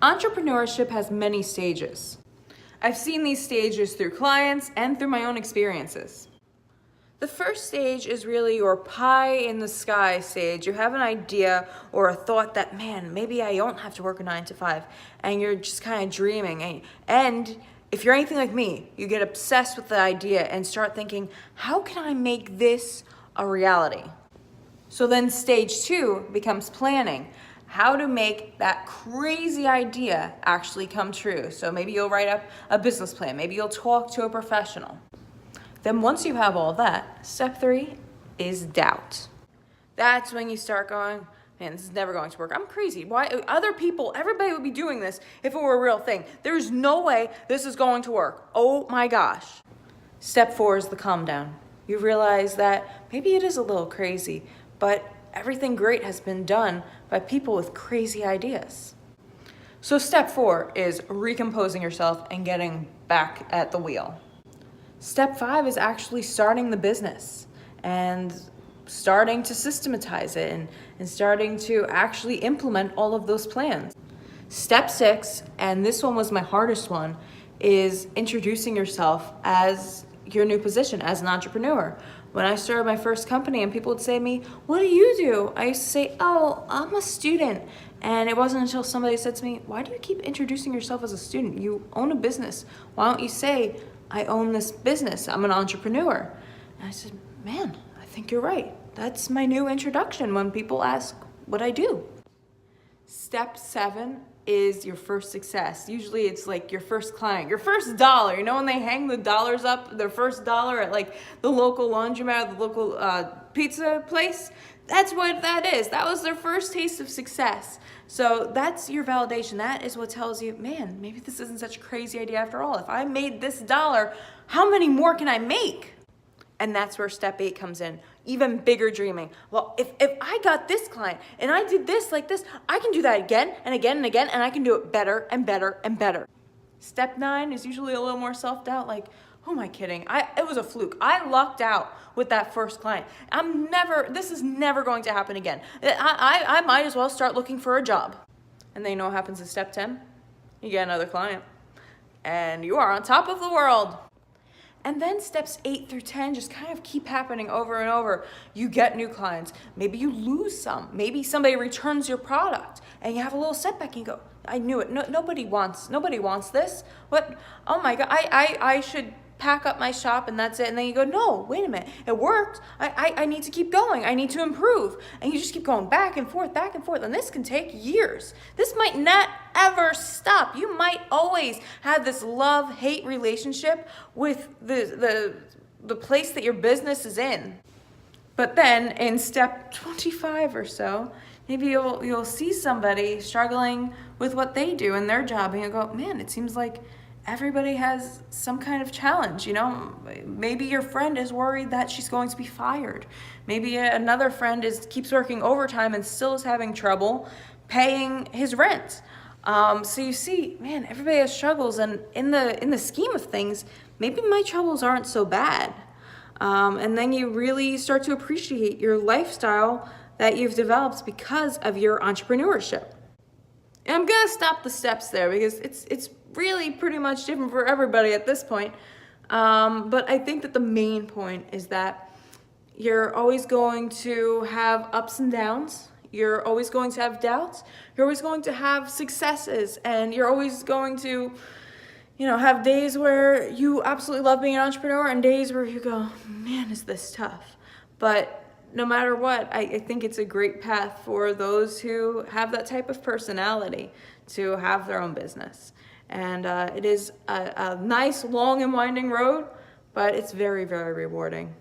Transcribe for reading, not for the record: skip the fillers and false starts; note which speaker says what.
Speaker 1: Entrepreneurship has many stages. I've seen these stages through clients and through my own experiences. The first stage is really your pie in the sky stage. You have an idea or a thought that, man, maybe I don't have to work a 9 to 5, and you're just kind of dreaming. And if you're anything like me, you get obsessed with the idea and start thinking, how can I make this a reality? So then stage 2 becomes planning. How to make that crazy idea actually come true. So maybe you'll write up a business plan. Maybe you'll talk to a professional. Then once you have all that, step 3 is doubt. That's when you start going, man, this is never going to work. I'm crazy. Why? Other people, everybody would be doing this if it were a real thing. There's no way this is going to work. Oh my gosh. Step 4 is the calm down. You realize that maybe it is a little crazy, but everything great has been done by people with crazy ideas. So step 4 is recomposing yourself and getting back at the wheel. Step 5 is actually starting the business and starting to systematize it and starting to actually implement all of those plans. Step 6, and this one was my hardest one, is introducing yourself as your new position as an entrepreneur. When I started my first company and people would say to me, what do you do? I used to say, oh, I'm a student. And it wasn't until somebody said to me, why do you keep introducing yourself as a student? You own a business. Why don't you say, I own this business, I'm an entrepreneur? And I said, man, I think you're right. That's my new introduction when people ask what I do. Step 7 is your first success. Usually it's like your first client, your first dollar. You know when they hang the dollars up, their first dollar at like the local laundromat, the local pizza place? That's what that is. That was their first taste of success. So that's your validation. That is what tells you, man, maybe this isn't such a crazy idea after all. If I made this dollar, how many more can I make? And that's where step 8 comes in. Even bigger dreaming. Well, if I got this client and I did this like this, I can do that again and again and again, and I can do it better and better and better. Step 9 is usually a little more self-doubt, like, who am I kidding? It was a fluke. I lucked out with that first client. This is never going to happen again. I might as well start looking for a job. And then you know what happens in step 10? You get another client. And you are on top of the world. And then steps 8 through 10 just kind of keep happening over and over. You get new clients. Maybe you lose some. Maybe somebody returns your product and you have a little setback and you go, I knew it. Nobody wants this. What? Oh my God, I should pack up my shop and that's it. And then you go, no, wait a minute. It worked. I need to keep going. I need to improve. And you just keep going back and forth. And this can take years. This might not ever stop. You might always have this love-hate relationship with the place that your business is in. But then in step 25 or so, maybe you'll see somebody struggling with what they do in their job and you'll go, man, it seems like everybody has some kind of challenge, you know? Maybe your friend is worried that she's going to be fired. Maybe another friend keeps working overtime and still is having trouble paying his rent. So you see, man, everybody has struggles, and in the scheme of things, maybe my troubles aren't so bad. And then you really start to appreciate your lifestyle that you've developed because of your entrepreneurship. And I'm gonna stop the steps there because it's really pretty much different for everybody at this point. But I think that the main point is that you're always going to have ups and downs. You're always going to have doubts. You're always going to have successes, and you're always going to, have days where you absolutely love being an entrepreneur and days where you go, man, is this tough? But no matter what, I think it's a great path for those who have that type of personality to have their own business. And it is a nice, long and winding road, but it's very, very rewarding.